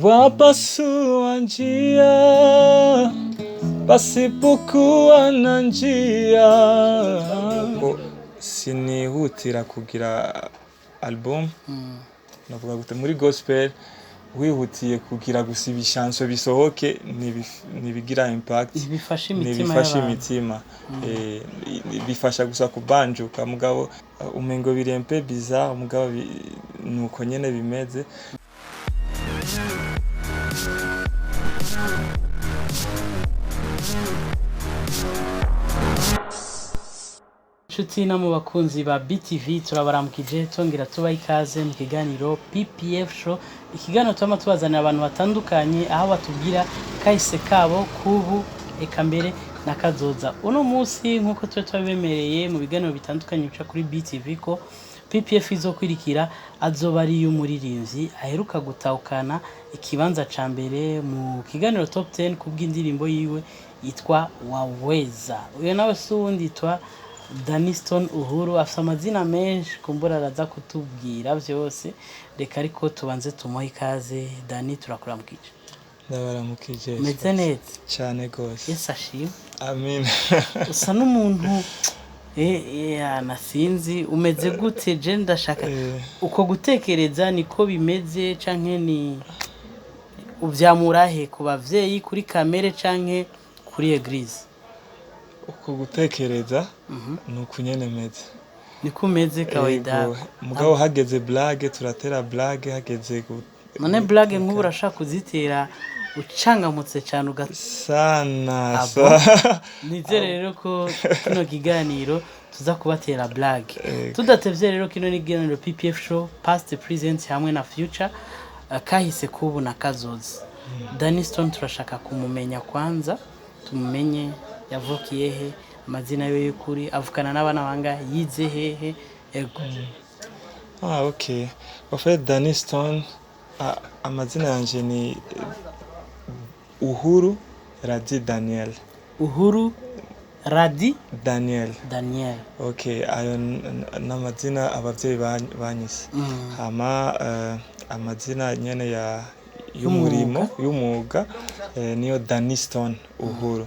Wapasua njia pasipokuwa na njia. Sinihutira kugira album, navuga gute muri gospel wihutiye kugira gusa ibishanso bisohoke nibigira impact, bifasha imitima bifasha gusa kubanjuka mugabo umengo biri un peu bizarre mugabo nuko nyene bimeze. Nshuti na mu bakunzi ba BTV turabaramukije tongera tubaha ikaze mu kiganiro PPF show, ikiganiro twama tubazanira abantu batandukanye aho batubwira kahise kabo kubu eka mbere nakazoza. Uno munsi nkuko twabemereye mu biganiro bitandukanye bica kuri BTV ko PPF izokwirikira azoba ari y'umuririmbyi aheruka gutahukana ikibanza ca mbere mu kiganiro top 10 kubw'indirimbo yiwe yitwa Waweza. Uyo nawe sundi yitwa Daniston Uhuru, afite amazina menshi kumbura araza kutubwira byose. Reka ariko tubanze tumuhe ikaze. Dani, turakuramukije. Ndabaramukije. Meze neza cyane gose. Yes ashimwe. Amen. Usa n'umuntu nasinzi umeze gute? Je ndashaka uko gutekereza niko bimeze canke ni uvyamurahe ku bavyeyi kuri kamere canke kuri eglise? Uko gutekereza nuko nyene meze. Niko umeze kawaida. Mugabo hageze blague turatera blague, hageze none blague nk'ubu urashaka kuzitera ucangamutse cyane sana. Nizere rero ko kino kiganiro tuza kubatera blague. Tudatevye rero kino ni kiganiro PPF show, past, present hamwe na future, kahise kubu na kazoza. Daniston turashaka kumumenya kwanza, tumumenye yavukiye he, amazina yo y'ukuri, avukana n'abana banga, yize hehe. Ego. Okay. En fait Daniston amazina yanje ni Uhuru Radi Daniel. Uhuru Radi Daniel. Okay, ayo n'amazina abavyeyi banyise. Hama amazina nyene ya y'umurimo y'umuga niyo Daniston Uhuru.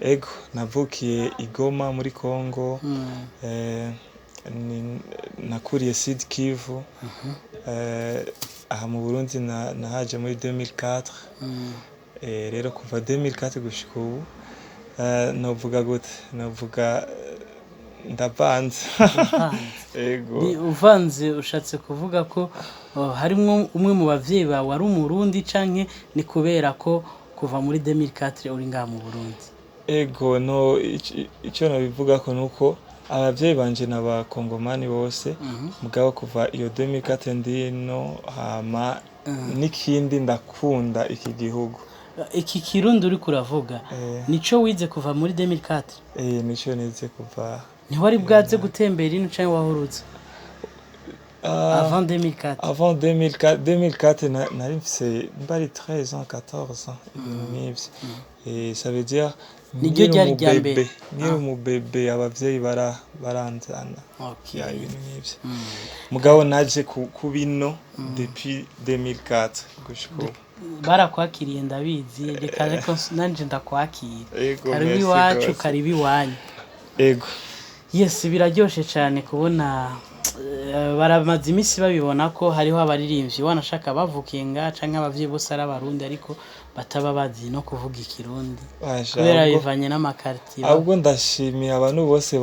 Ego navukiye Igoma muri Congo. Nakuriye Sud Kivu. Aha mu Burundi nahaje muri 2004. Rero kuva 2004 gushika ubu novuga gute, novuga ndavanze. Ego. Ni uvanze ushatse kuvuga ko harimo umwe mu bavyeyi bawe ari umurundi canke ni kubera ko kuva muri 2004 uri ngaha mu Burundi? Ego no, icyo nabivuga ko nuko abavyeyi banje n'abakongomani bose, mugabo kuva iyo 2004 ndino hama nikindi ndakunda iki gihugu. Iki Kirundi uri kuravuga nico wize kuva muri 2004? Nico nize kuva. Ntiwari bwaze gutembera ino canke wahurutse? Avant 2004. Avant 2004 nari mfise mbari 13 ans 14 ans ibintu nk'ivyo. Ça veut dire niryo ryari rya mbere nkiri umubebe abavyeyi baranzana. Okay. Ibintu nk'ivyo. Mugabo naje kubino depuis 2004 gushika. Barakwakiriye ndabizi, reka ariko nanje ndakwakira. Karibi wacu, karibi wanyu. Ego. Yes, biraryoshe cyane kubona baramaze imisi babibona ko hariho abaririmbyi wanashaka bavukenga canke abavyeyi bose ari abarundi ariko bataba bazi no kuvuga ikirundi kubera bivanye n'amakarti. Ahubwo ndashimiye abantu bose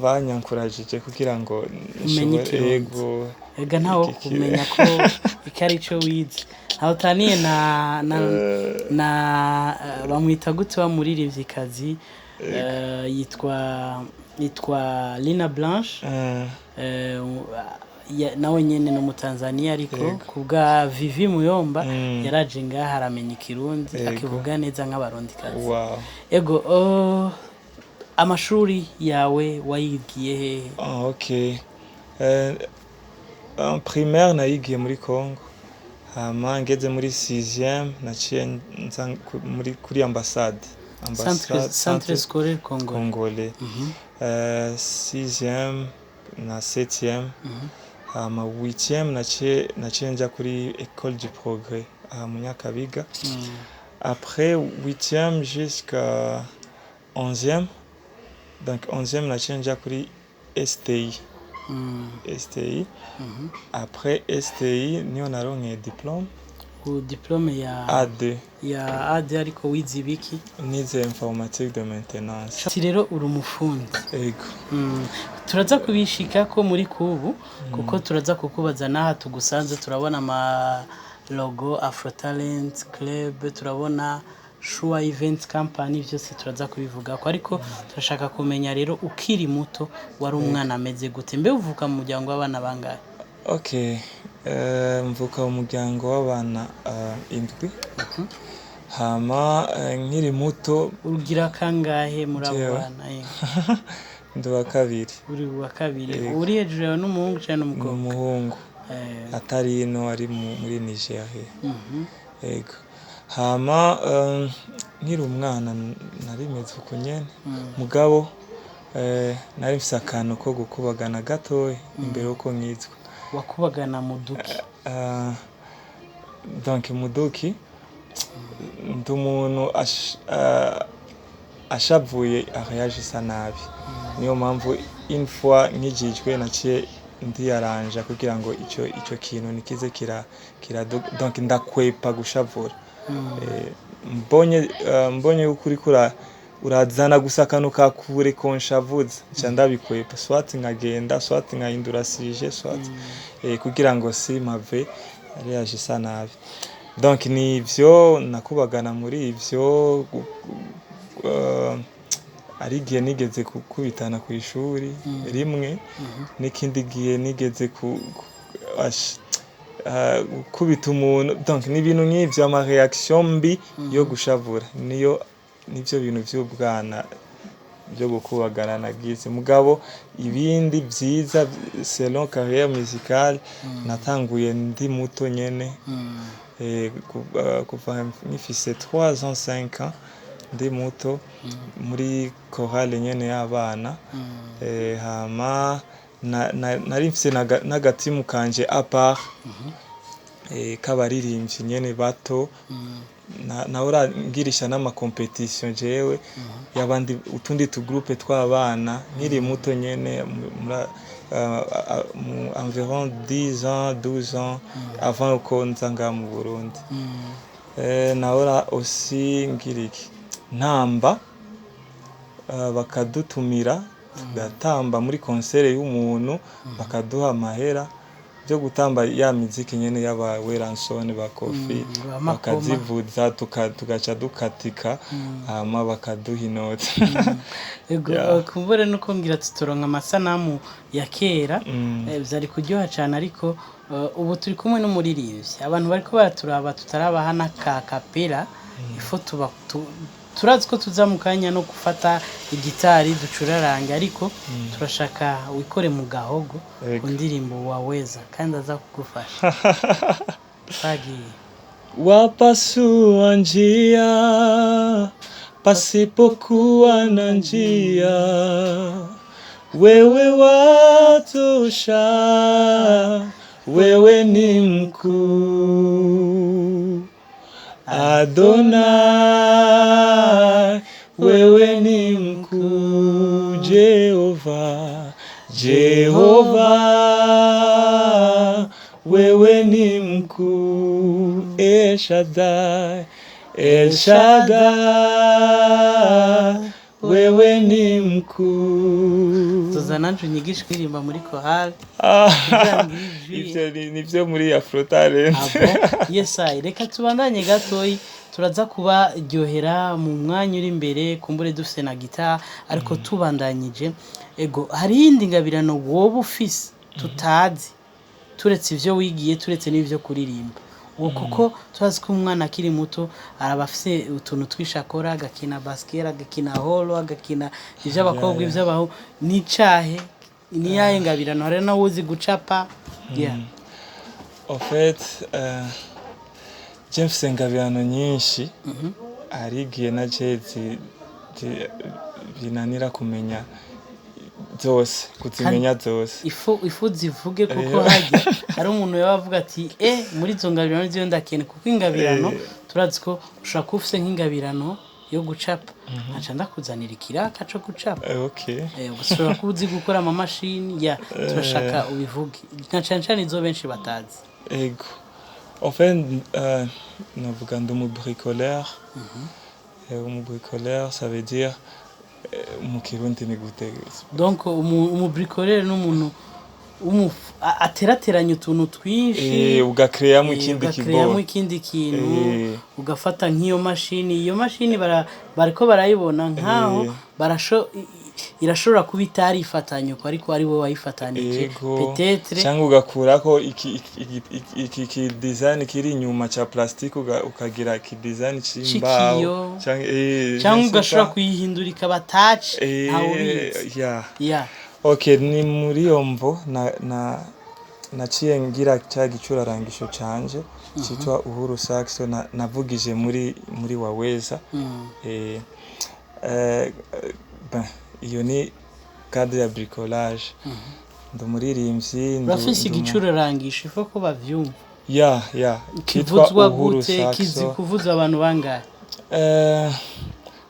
banyankurajije kugira ngo nshobore ega ntawo kumenya ko ikari cyo wize. Aho taniye na bamwita gute wa muririmvyikazi yitwa Lina Blanche. Nawe nyene no mu Tanzania ariko kubwa Vivi Muyomba yaraje ngaha aramenya ikirundi akivuga neza nk'abarundi kazi. Wow. Ego amashuri yawe wayigiye he? Okay. En primaire nayigiye muri Congo. Hama ngeze muri 6e naciye muri kuri ambassade. Centre scolaire congolais. 6e na 7e. 8e naciye nja kuri École du Progrès à Munyakabiga. Après 8e jusqu'à 11e. Donc 11e naciye nja kuri STI. STI. Après STI niyo naronkeye diplôme. Diplôme ya AD. Ya AD ariko wize ibiki? Nize informatique de maintenance. Ati rero uri umufundi. Ego. Turaza kubishika ko muri kubu kuko turaza kukubaza naha tugusanze turabona ama logo Afro Talent Club, turabona Shua Event Company, byose turaza kubivuga ko, ariko turashaka kumenya rero ukiri muto wari umwana ameze gute, mbe uvuka mu muryango w'abana bangahe? Okay, mvuka mu muryango w'abana indwi. Hama nkiri muto urugira kangahe muri abo bana? Ndi wa kabiri. Uri wa kabiri. Uri hejuru yawe n'umuhungu cyangwa n'umukobwa? N'umuhungu. Atari ino ari muri Nigeria. Ego. Hama nkiri umwana nari meze uko nyene. Mugabo nari mfise akantu ko gukubagana gatoya imbere uko nkizwa. Wakubagana muduki? Donc muduki ndi umuntu ashavuye arayagisa nabi. Niyo mpamvu une fois nkijijwe naciye ndiyaranja kugira ngo ico kintu nikize donc ndakwepa gushavura. Mbonye ukuri urazana gusa akantu kakure konshavuza nca ndabikwepa, soit nkagenda, soit nkahindura sije, soit kugira ngo simave arayagisa nabi. Donc nivyo nakubagana muri ivyo. Ari gihe nigeze kukubitana ku ishuri rimwe, n'ikindi gihe nigeze kubita umuntu. Donc ni ibintu nk'ivyo, ama reaction mbi yo gushavura nivyo bintu by'ubwana byo gukubagana nagize. Mugabo ibindi vyiza selon carrière musicale natanguye ndi muto nyene, kuva nkifise 3 ans 5 ans ndi muto muri chorale nyene y'abana. Hama nari mfise n'agatimu kanje à part k'abaririmbyi nyene bato. Nahora ngirisha n'ama competition jewe y'abandi, utundi groupe tw'abana nkiri muto nyene, environ 10 ans 12 ans avant ko nza nga mu Burundi. Nahora aussi ngiriki ntamba, bakadutumira tugatamba muri concert y'umuntu, bakaduha amahera byo gutamba ya muziki nyene y'aba Weransone ba Kofi, bakazivuza tugaca dukatika, hama bakaduha inota. Ego kumbure nuko ngira tutoronka amasanamu ya kera, byari kuryoha cyane, ariko ubu turi kumwe n'umuririmbyi. Abantu bariko baraturaba tutarabaha n'aka kapera, ifo turazi ko tuza mu kanya no gufata igitari ducuraranga, ariko turashaka wikore mu gahogo ku ndirimbo waweza, kandi aza kugufasha. Sagiye. Wapasua njia pasipokuwa na njia, wewe watosha, wewe ni mkuu. Adonai, wewe ni mkuu. Jehova, Jehova, wewe ni mkuu. El Shaddai, El Shaddai, wewe ni mkuu. Tuzananje unyigisha kuririmba muri chorale. Ivyo nivyo muri Afro Talent. Yes, reka tubandanye gatoyi, turaza kuba ryohera mu mwanya uri imbere, kumbure dufise na gitara, ariko tubandanyije. Ego hari yindi ngabirano wowe ufise tutazi, turetse ivyo wigiye, turetse n'ivyo kuririmba? Kuko turazi ko umwana akiri muto arabafise utuntu twishakora, agakina basket, agakina holo, agakina ivy'abakobwa, ivy'abaho. Ni cahe ni yahe ngabirano hari na wozi gucapa? En fait James ngabirano nyinshi, ari gihe na jezi binanira kumenya zose kuzimenya zose ifu zivuge kuko hajya hari umuntu yaba avuga ati muri izo ngabirano ziyo ndakeneye kuko ingabirano turazi ko ushobora kuba ufise nk'ingabirano yo gucapa nkaca ndakuzanira ikiraka co gucapa ushobora kuba uzi gukora amamashini turashaka ubivuge nka cane izo benshi batazi. Ego en fait navuga ndi umubricoleur. Umubricoleur ça veut dire mu kirundi ni gute? Donc umubricoleur n'umuntu aterateranya utuntu twinshi ugakreamo ikindi kintu ugafata nk'iyo mashini bariko barayibona nkaho irashobora kuba itarifatanye uko ariko ari wowe wayifatanije peut-être cyangwa ugakurako iki design kiri inyuma cha plastique ukagira ki design c'imbaho cyangwa ugashobora kuyihindura ikaba touch Okay, ni muri yomvo naciye ngira cya gicurarangisho canje cyitwa Uhuru Saxo navugije muri Waweza. Iyo ni cadre ya bricolage. Ndumuririmbyi urafise igicurarangisho ifo ko bavyumva. Kitwa Uhuru Saxo. Kizi kuvuza abantu bangahe?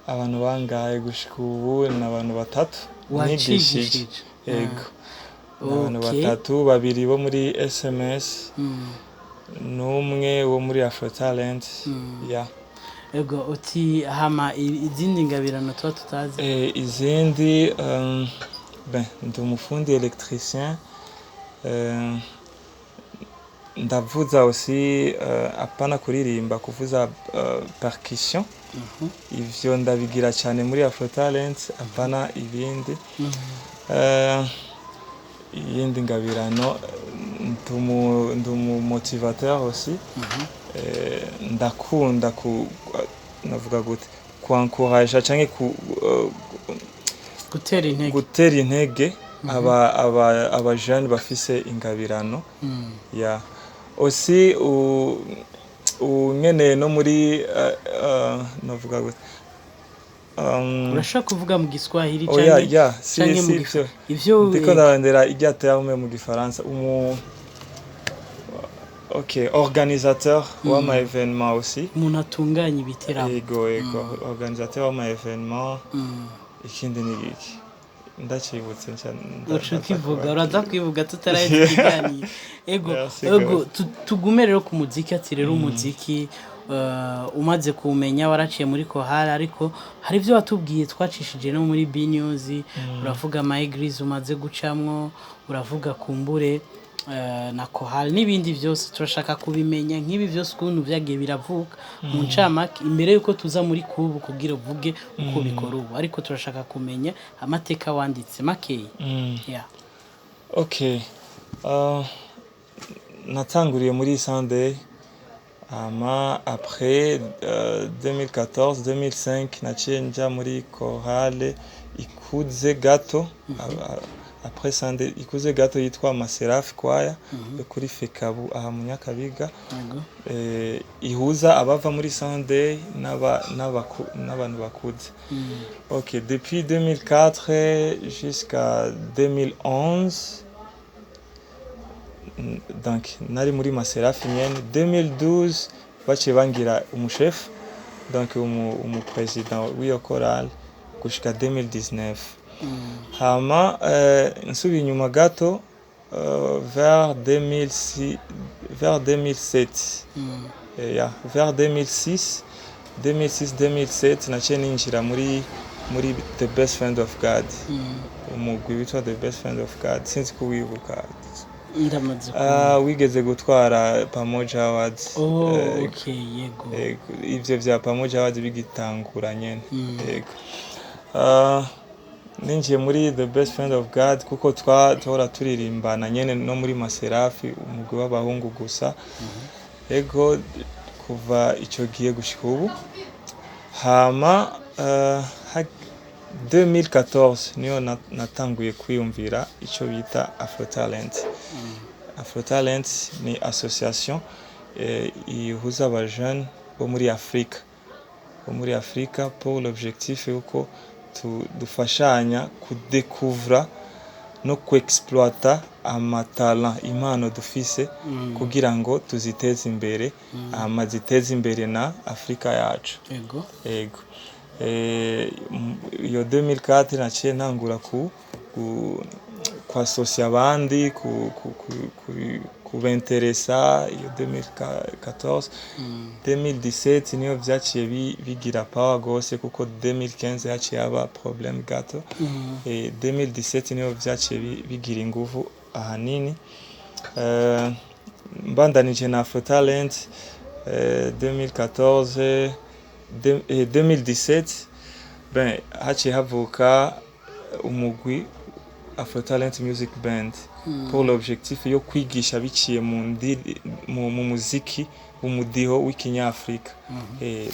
Abantu bangahe gushika ubu n'abantu batatu. Wacigishije. Yego. Abantu batatu, babiri bo muri SMS. N'umwe wo muri Afro Talent. Ego uti hama izindi ngabirano tuba tutazi. Izindi ndi umufundi électricien. Ndavuza aussi apana kuririmba kuvuza percussion. Ivyo ndabigira cyane muri Afro Talent apana ibindi. Iyindi ngabirano ndumu motivateur aussi. Ndakunda navuga gute encourager canke gutera intege aba jeune bafise ingabirano. Aussi nyene no muri navuga gute urashaka kuvuga mu Giswahili canke mu ivyo ndiko ndarondera ijya terme mu Gifaransa organisateur w'ama événement aussi umuntu atunganya ibiteramo. Ego organisateur w'ama événement. Ikindi ni iki ndacibutse cyane ukivuga uraza kwivuga tutaraye ikiganiro. Ego tugume rero ku muziki ati rero umuziki umaze kumenya waraciye muri Kohara ariko hari ibyo watubwiye twacishije no muri B News. Uravuga ama eglise umaze gucamwo, uravuga kumbure na Kohara n'ibindi byose turashaka kubimenya nk'ibi byose ukuntu byagiye biravuka mu ncamake imbere yuko tuza muri kubu kugira uvuge uko bikora ubu ariko turashaka kumenya amateka wanditse makeyi. Okay, natanguriye muri Sunday après 2014 2005 naciye nja muri chorale ikuze gato. Après Sunday ikuze gato yitwa Maseraf Choir kuri Fekabu aha mu Nyakabiga. Ihuza abava muri Sunday n'abantu bakuze. Okay, depuis 2004 jusqu'à 2011 donc nari muri Maseraf nyene. 2012 baciye bangira umuchef donc président w'iyo chorale gushika 2019. Hama nsubi inyuma gato vers 2006 vers 2007 vers 2006 2007 naciye ninjira muri The Best Friend of God. Umugwi witwa The Best Friend of God sinzi kuwibuka. Wigeze gutwara Pamoja Awards. Ivyo vya Pamoja Awards bigitangura nyene. Ninjiye muri The Best Friend of God kuko twahora turirimbana nyene no muri Maserafi umugwi w'abahungu gusa. Ego kuva ico gihe gushika ubu. Hama 2014 niyo natanguye kwiyumvira ico bita Afro Talent. Afro Talent ni association ihuza aba jeunes bo muri Afrika pour l'objectif yuko dufashanya kudécouvrir no kuexploita amatala impano dufise kugira ngo tuziteze imbere ziteze imbere na Afrika yacu. Ego iyo 2004 naciye ntangura kwasosia abandi kubenteresa. Iyo 2014 2017 niyo vyaciye bigira power gose kuko 2015 yaciye aba problem gato. 2017 niyo vyaciye bigira inguvu ahanini. Mbandanije na Afro Talent 2014 2017 haciye havuka umugwi Afro Talent Music Band pour l'objectif yo kwigisha biciye mu muziki umudiho w'ikinyafrika.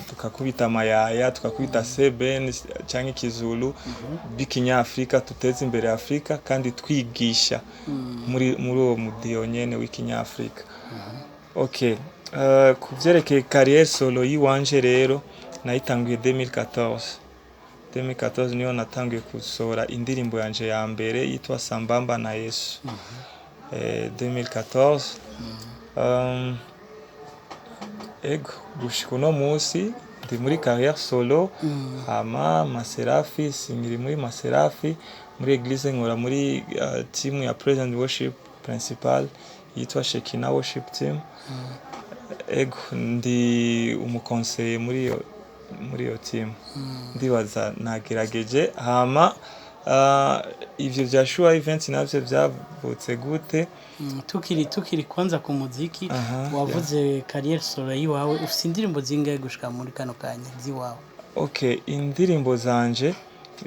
Tukakubita mayaya, tukakubita seben canke kizulu b'ikinyafrika, tuteze imbere Afrika kandi twigisha muri uwo mudiho nyene w'ikinyafrika. Okay, kuvyerekeye carrière solo yiwanje rero nayitanguye 2014 niyo natanguye gusohora indirimbo yanje ya mbere yitwa Sambamba na Yesu. 2014 ego gushika uno musi ndi muri carrière solo. Hama Maserafi singiri muri Maserafi muri eglise nkora muri team ya Present Worship Principal yitwa Shekina Worship Team. Ego ndi umukonseiller muri iyo team. Ndibaza nagerageje. Hama ivyo vya Shua Events navyo vyavutse gute? Tukiri kwanza ku muziki wavuze carrière solo yiwawe, ufite indirimbo zingahe gushika muri kano kanya ziwawe? Okay, indirimbo zanje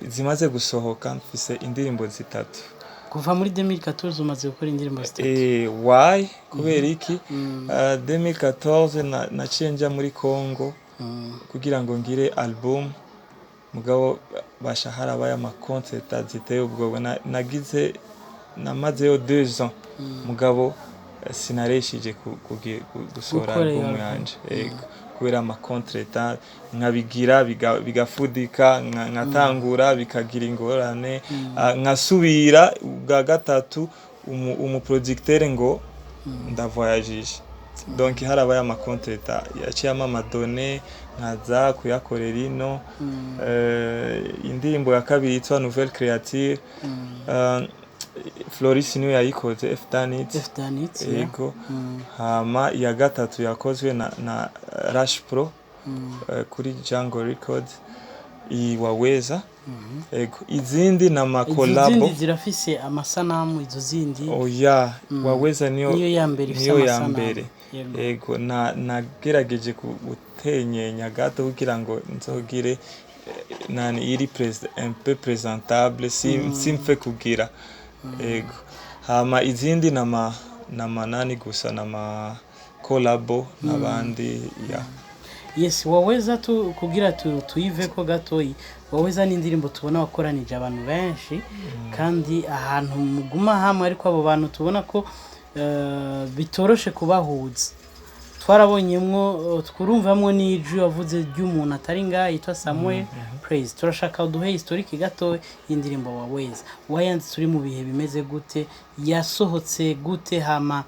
zimaze gusohoka mfise indirimbo zitatu. Kuva muri 2014 umaze gukora indirimbo zitatu? Why? Kubera iki? 2014 naciye nja muri Congo kugira ngo ngire album, mugabo bashahara baya concert ziteye ubwo namazeyo 2 ans mugabo sinareshije gusohora album yanje. Kubera concert nkabigira bigafudika, nkatangura bikagira ingorane, nkasubira bwa gatatu umuproducteur ngo ndavoyagisha. Donc harabaye concert yaciye amadone nkaza kuyakorera ino. Indirimbo ya kabiri yitwa Nouvelle Créature Floris niyo yayikoze F Danit. Ego. Hama ya gatatu yakozwe na Rush Pro kuri Django Records iwaweza. Ego. Izindi na makolabo. Izindi zirafise amasanamu izo zindi. Oya, waweza niyo ya mbere. Ego, nagerageje gutenyenya gato kugira ngo nzogire iri un peu présentable simfe kugira. Ego. Hama izindi na manani gusa na kolabo n'abandi ya. Yes, waweza kugira tuive ko gatoyi. Waweza n'indirimbo tubona wakoranije abantu benshi kandi ahantu muguma hamwe, ariko abo bantu tubona ko bitoroshe kubahuza. Twarabonyemwo twurumvamwo n'ijwi wavuze ry'umuntu atari ngaha yitwa Samuel Praise. Turashaka uduhe historique gato y'indirimbo Waweza. Wayanditse uri mu bihe bimeze gute? Yasohotse gute? Hama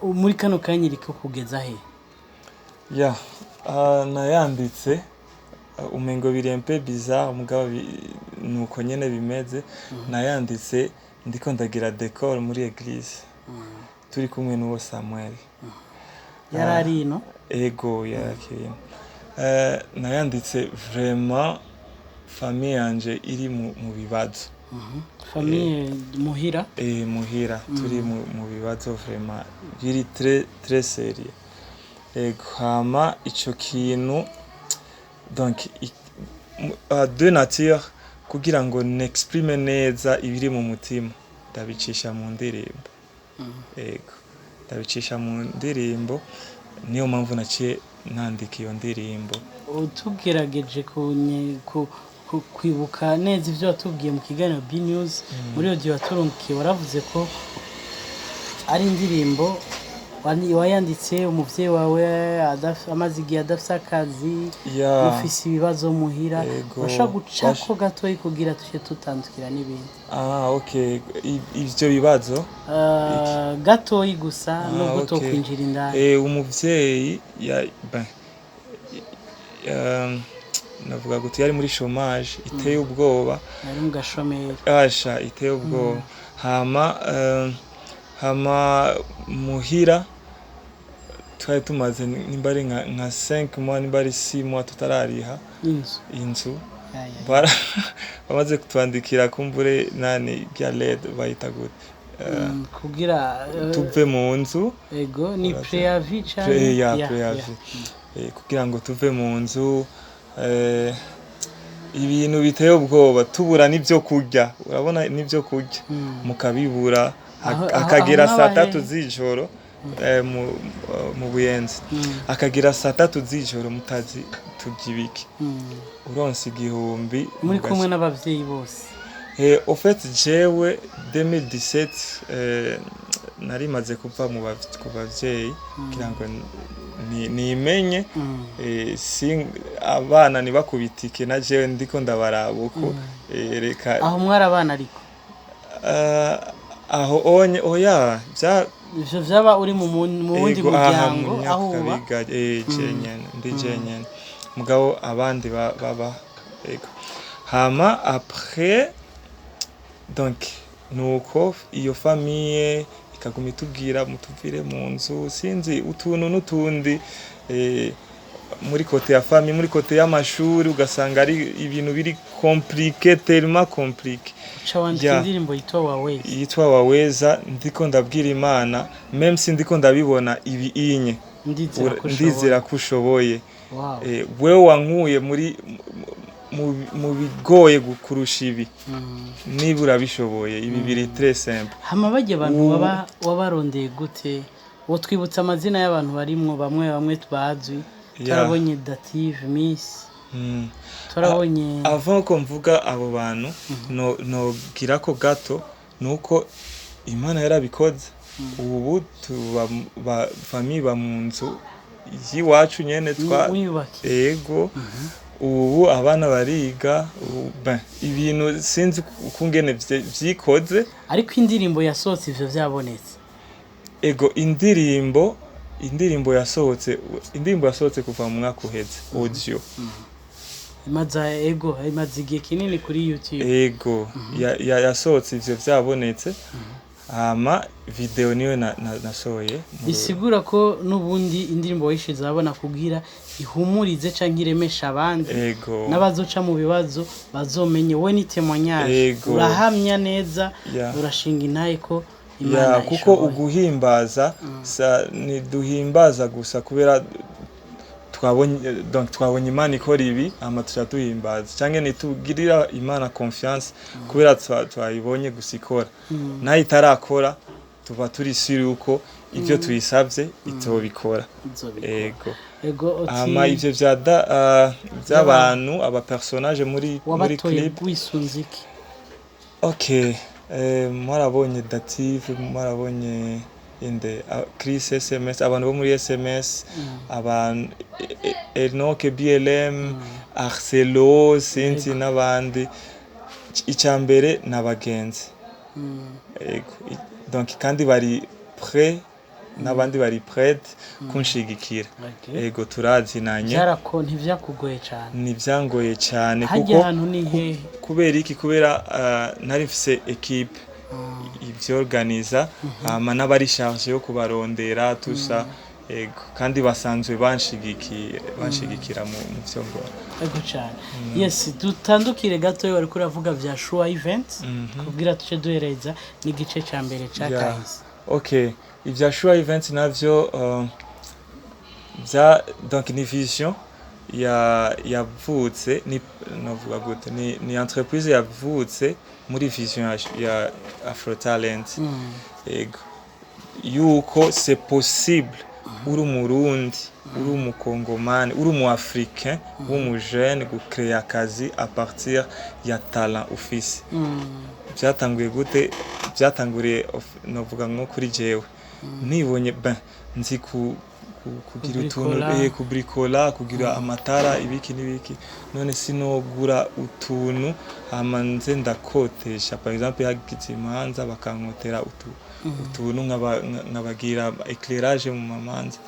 muri kano kanya iriko kugeza he? Ya, nayanditse umengo biri un peu bizarre mugabo nuko nyene bimeze. Nayanditse ndiko ndagira décor muri église. Turi kumwe n'uwo Samuel. Yarari no? Ego yakiri. Nayanditse vraiment famille yanje iri mu bibazo. Famille muhira? Muhira turi mu bibazo vraiment biri très sérieux. Ego. Hama ico kintu donc de nature kugira ngo n'exprime neza ibiri mu mutima ndabicisha mu ndirimbo. Ego. Ndabicisha mu ndirimbo, niyo mpamvu naciye nandika iyo ndirimbo. Tugerageje kwibuka neza ivyo watubwiye mu kiganiro B News muri audio waturungikiye, waravuze ko ari indirimbo wayanditse umuvyeyi wawe amaze igihe adafise akazi ufise ibibazo muhira urashobora gucako gatoyi kugira tuje tutandukira n'ibindi okay ivyo bibazo gatoyi gusa nubwo tokwinjira indani umuvyeyi navuga gute yari muri chômage iteye ubwoba ari mu gashomeri iteye ubwoba hama muhira twari tumaze nimbari nka 5 mois nimbari 6 mois tutarariha inzu bamaze kutwandikira kumbure nani galed bayita gute kugira tuve mu nzu ego ni préavis cyane kugira ngo tuve mu nzu ibintu biteye ubwoba tubura n'ibyo kurya urabona n'ibyo kurya mukabibura akagira 3 z'ijoro mu Buyenzi akagira 3 z'ijoro mutazi tugibiki uronse igihumbi muri kumwe n'abavyeyi bose au fait jewe 2017 nari maze kuva mu bavyeyi kugira ngo nimenye abana nibakubitike na jewe ndiko ndabaraba uko reka aho mwari abana ariko aho onye oya ivyo vyaba uri mu wundi muryango aho uba ndi jenyene mugabo abandi baba ego hama après donc nuko iyo famille ikaguma itubwira mutuvire mu nzu sinzi utuntu n'utundi muri kote ya famille muri kote y'amashuri ugasanga ari ibintu biri compliqué tellement compliqué indirimbo yitwa waweza ndiko ndabwira Imana même si ndiko ndabibona ibi inye ndizera kushoboye wewe wankuye muri mu bigoye gukurusha ibi nibura bishoboye ibi biri très simple hama bajye abantu wabarondeye gute wo twibutsa amazina y'abantu barimwo bamwe twazwi turabonye Dative Miss turabonye avant ko mvuga abo bantu no gira ko gato nuko Imana yarabikoze ubu tuba famille ba mu nzu yiwacu nyene ego ubu abana bariga ibintu sinzi ukungene vyikoze ariko indirimbo yasohotse ivyo vyabonetse ego indirimbo yasohotse kuva mu mwaka uheze audio imaze igihe kinini kuri YouTube ego yasohotse ivyo vyabonetse hama video niyo nasohoye bisigura ko nubundi indirimbo wayishize abona kugira ihumurize canke iremesha abandi n'abazoca mu bibazo bazomenye we ni témoignage urahamya neza urashinga intaye ko Imana kuko uguhimbaza ni duhimbaza gusa kubera twabonye Imana ikora ibi amatusha duhimbaza canke nitugirira Imana confiance kubera twayibonye gusikora nayo itarakora tuba turi siri uko ivyo tuyisavye itobikora ego ama ivyo vy'abantu aba personnage muri clip wisunziki okay mwarabonye Dative mwarabonye inde Chris SMS abantu bo muri SMS abantu Enoke BLM Arcelo sinzi n'abandi icambere nabagenzi donc kandi bari prêt n'abandi bari prête kunshigikira ego turazinanye byarako ntivyakugoye cyane nivyangoye cyane kuko hano ni he kubera iki kubera nari mfise equipe ivyorganiza hama n'abari charge yo kubarondera tusa ego kandi basanzwe banshigikira mu vyo ngora ego cyane yes dutandukire gato yo ariko uravuga vya Shua event kugira tuce duhereza n'igice ca mbere ca kahise okay ivya Shua event navyo donc ni vision yavutse ni navuga gute ni entreprise yavutse muri vision ya Afro Talent ego yuko c'est possible uri umurundi uri umukongomani uri umu africain w'umujene gucrea akazi à partir ya talent ufise byatanguye gute byatanguriye navuga nko kuri jewe nibonye ben nzi kugira utuntu kubrikola kugira amatara ibiki n'ibiki none sinogura utuntu hama nze ndakotesha par exemple yagize imanza bakankotera utuntu nkabagira éclairage mu mamanza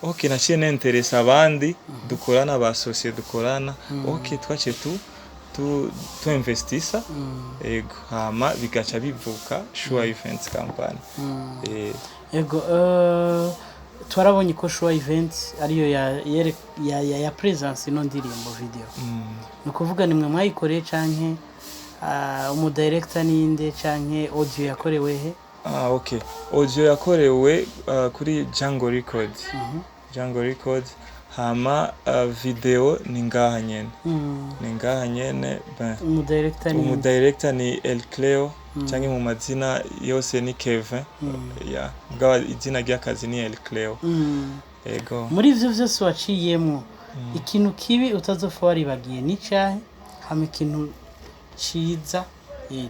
ok naciye n'interesa abandi dukorana ba associé dukorana ok twaciye tu investisa ego hama bigaca bivuka Shua Events Company ego twarabonye ko Shua Events ariyo ya presence ino ndirimbo video ni ukuvuga nimwe mwayikoreye canke umudirector ninde canke audio yakorewe he ok audio yakorewe kuri Django Records Django Records hama video ni ngaha nyene ben umudirector ni El Cleo canke mu mazina yose ni Kevin ya bwa izina ry'akazi ni El Cleo ego muri ivyo vyose waciyemwo ikintu kibi utazopfa waribagiye ni cahe hama ikintu ciza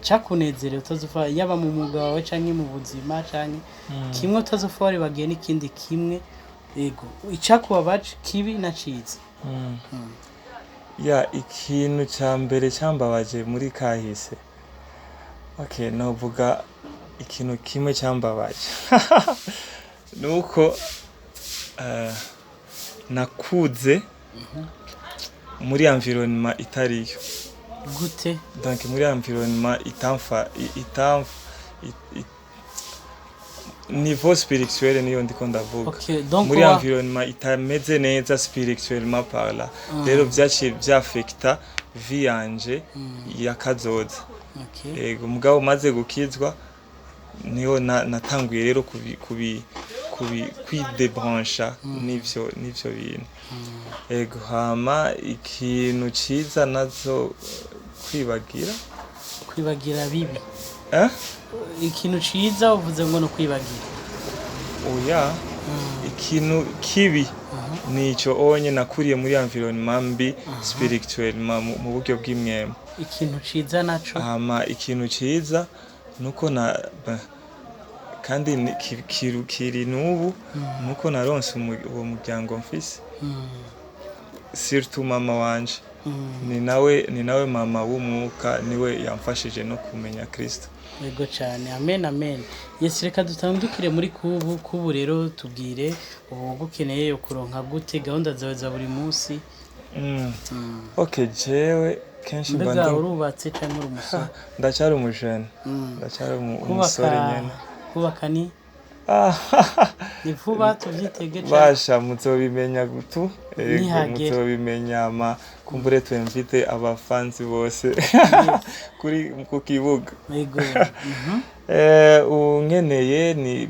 cakunezereye utazopfa yaba mu mwuga wawe canke mu buzima canke kimwe utazopfa waribagiye n'ikindi kimwe ego icakubabaje kibi na ciza ya ikintu ca mbere cambabaje muri kahise ok novuga ikintu kimwe cambabaje nuko nakuze muri environnement itariyo gute donc muri environnement niveau spirituel niyo ndiko ndavuga muri environnement itameze neza spirituellement par là rero vyaciye vyafecta vie yanje yakazoza ego mugabo maze gukizwa niyo natanguye rero kwidebrancha n'ivyo bintu ego hama ikintu ciza nazo kwibagira bibi ikintu ciza uvuze ngo no kwibagira oya ikintu kibi nico onye nakuriye muri environnement mbi spirituellement mu buryo bw'imwema ikintu ciza naco hama ikintu ciza nuko kandi kiri n'ubu nuko naronse uwo muryango mfise surtout mama wanje ni nawe mama w'umwuka niwe yamfashije no kumenya Kristo yego cyane amen Yesu reka dutandukire muri kubu rero tubwire ubu gukeneye kuronka gute gahunda zawe za buri munsi ok jewe kenshi mbega urubatse cyangwa umusore ndacyari umujene ndacyari umusore nyene kubaka ni vuba tuvyitege cyane basha muzobimenya gutu muzobimenya kumbure twemvite abafanzi bose kuri ku kibuga yego unkeneye ni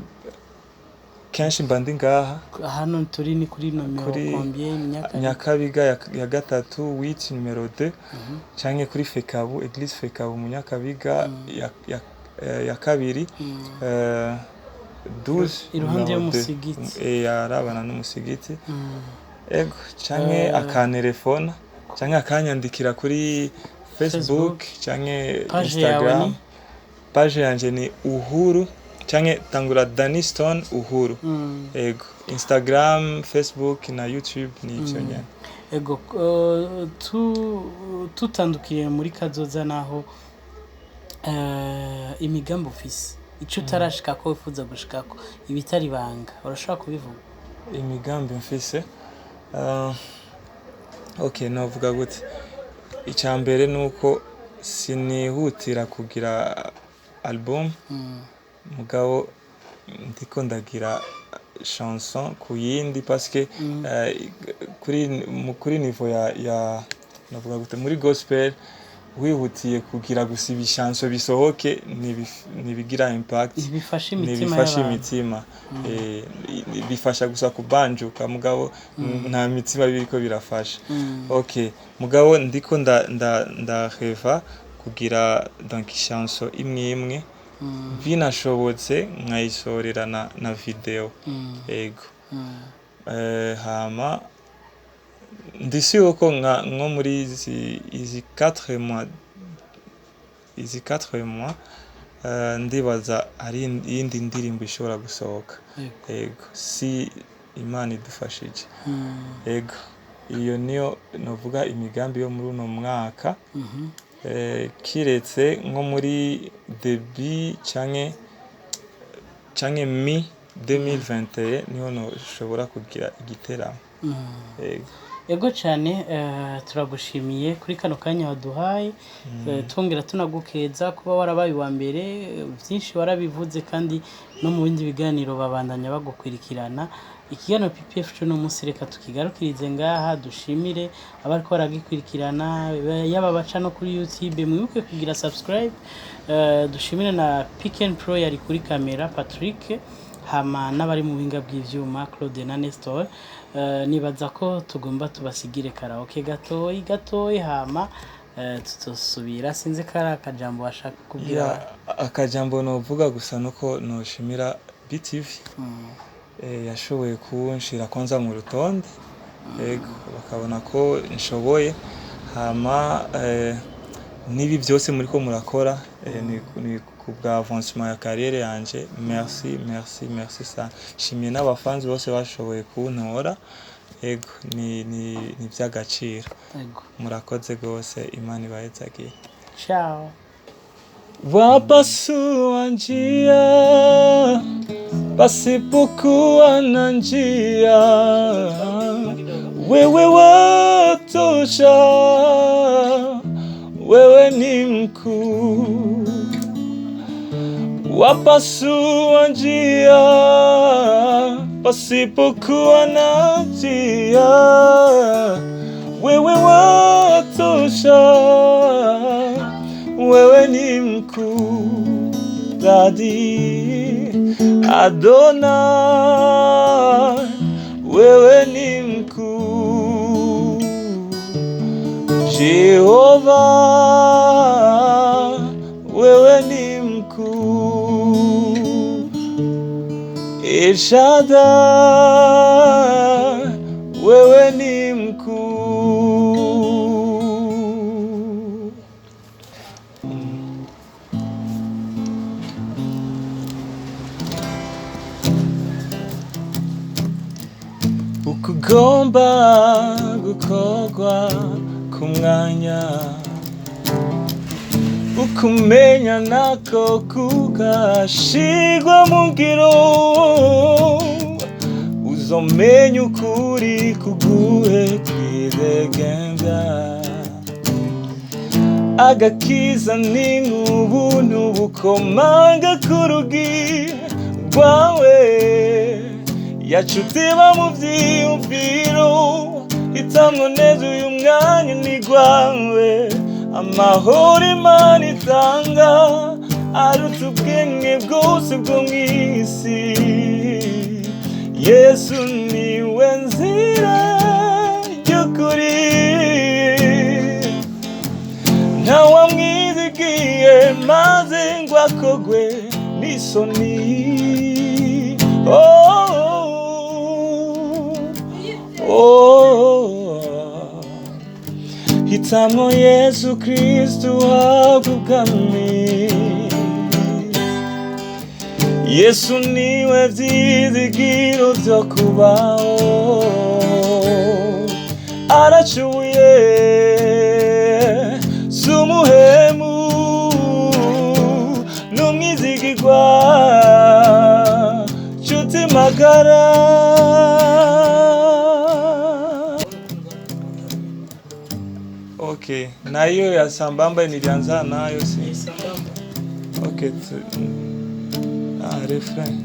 kenshi mbandi ngaha hano turi ni kuri nomero combien Nyakabiga ya gatatu 8 numero 2 canke kuri Fekabu Eglise Fekabu mu Nyakabiga ya kabiri 12 iruhande y'umusigiti yarabana n'umusigiti ego canke akantelefona canke akanyandikira kuri Facebook canke Instagram page yanje ni Uhuru canke tangura Danny Stone Uhuru ego Instagram Facebook na YouTube ni ivyo nyene ego tutandukiriye muri kazoza naho imigambo ufise ico utarashika ko wifuza gushikako ibitari banga urashaka kubivuga imigambi mfise ok novuga gute icambere nuko sinihutira kugira album mugabo ndiko ndagira chanson ku yindi parce que kuri niveau ya navuga gute muri gospel wihutiye kugira gusiba chanson bisohoke nibigira impact bifasha imitima bifasha gusa kubanjuka mugabo nta mitima biriko birafasha ok mugabo ndiko ndareva kugira donc chanson imwe binashobotse nkayisorera na video ego hama ndisi yuko nko muri izi 4 mois ndibaza hari iyindi ndirimbo ishobora gusohoka. Yego si Imana idufashije. Yego iyo niyo novuga imigambi yo muri uno mwaka. Kiretse nko muri début canke mi 2021 niho noshobora kugira igiteramo. Ego cyane turagushimiye kuri kano kanya waduhaye, twongera tunagukeza kuba warabaye wa mbere, byinshi warabivuze kandi no mu bindi biganiro babandanya bagukurikirana. Ikiganiro PPF cyo no munsi reka tukigarukirize ngaha, dushimire abariko baragikurikirana yaba baca no kuri YouTube, mwibuke kugira subscribe. Dushimire na Pick and Pro yari kuri kamera Patrick, hama n'abari mu binga bw'ivyuma Claude na Nestor. Nibaza ko tugomba tubasigire karaoke gatoyi hama tutosubira. Sinzi kara akajambo washaka kubwira. Akajambo novuga gusa nuko noshimira BTV yashoboye kunshira kwanza mu rutonde, yego bakabona ko nshoboye, hama nibi byose muri ko murakora ni kubwa avancement ya carrière yanje. Merci sana. Shimiye n'abafanzi bose bashoboye kuntora, yego ni by'agaciro. Murakoze gose, Imana ibahezagiye. Ciao. Wapasua njia pasipokuwa na njia, wewe watosha, wewe ni mkuu. Wapasua njia pasipokuwa na njia, wewe watosha, wewe ni mkuu. Daddy Adonai, wewe ni mkuu. Jehova, wewe ni mkuu. El Shaddai, wewe ni mkuu. Ukugomba gukorwa kumwanya, ukumenya nako kugashigwa mu ngiro, uzomenya ukuri kuguhe kwidegembya. Agakiza ni nk'ubuntu bukomanga ku rugi rwawe, yacutima mu vyiyumviro, hitamwo neza uyu mwanya ni gwawe. Amahoro Imana itanga aruta ubwenge bwose bwo mw'isi. Yesu niwe nzira y'ukuri, ntawamwizigiye maze ngo akogwe n'isoni. Hitamwo Yesu Kristu habubwami. Yesu niwe vyizigiro vyo kubaho, aracuye sumuhemu n'umwizigirwa, nshuti magara. Okay, nayo ya sambamba nilianza nayo si sambamba. Okay, refrain.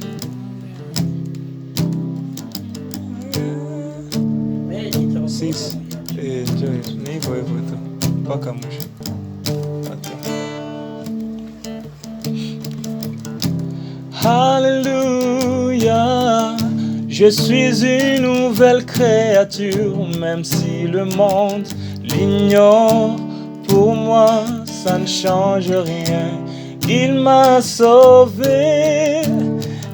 Sis, enjoy. Ni hivyo tu mpaka mwisho. Hallelujah, je suis une nouvelle créature, même si le monde l'ignore. Pour moi, ça ne change rien. Il m'a sauvé.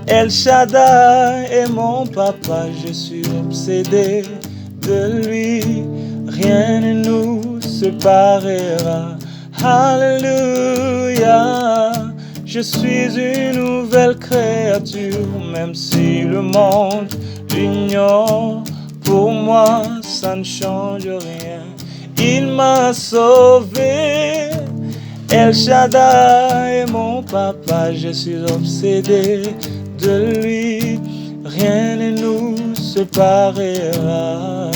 El Shaddai est mon papa, je suis obsédé de lui. Rien ne nous séparera. Hallelujah, Je suis une nouvelle créature, même si le monde l'ignore. Pour moi, ça ne change rien. Il m'a sauvé. El Shaddai est mon papa, je suis obsédé de lui. Rien ne nous séparera.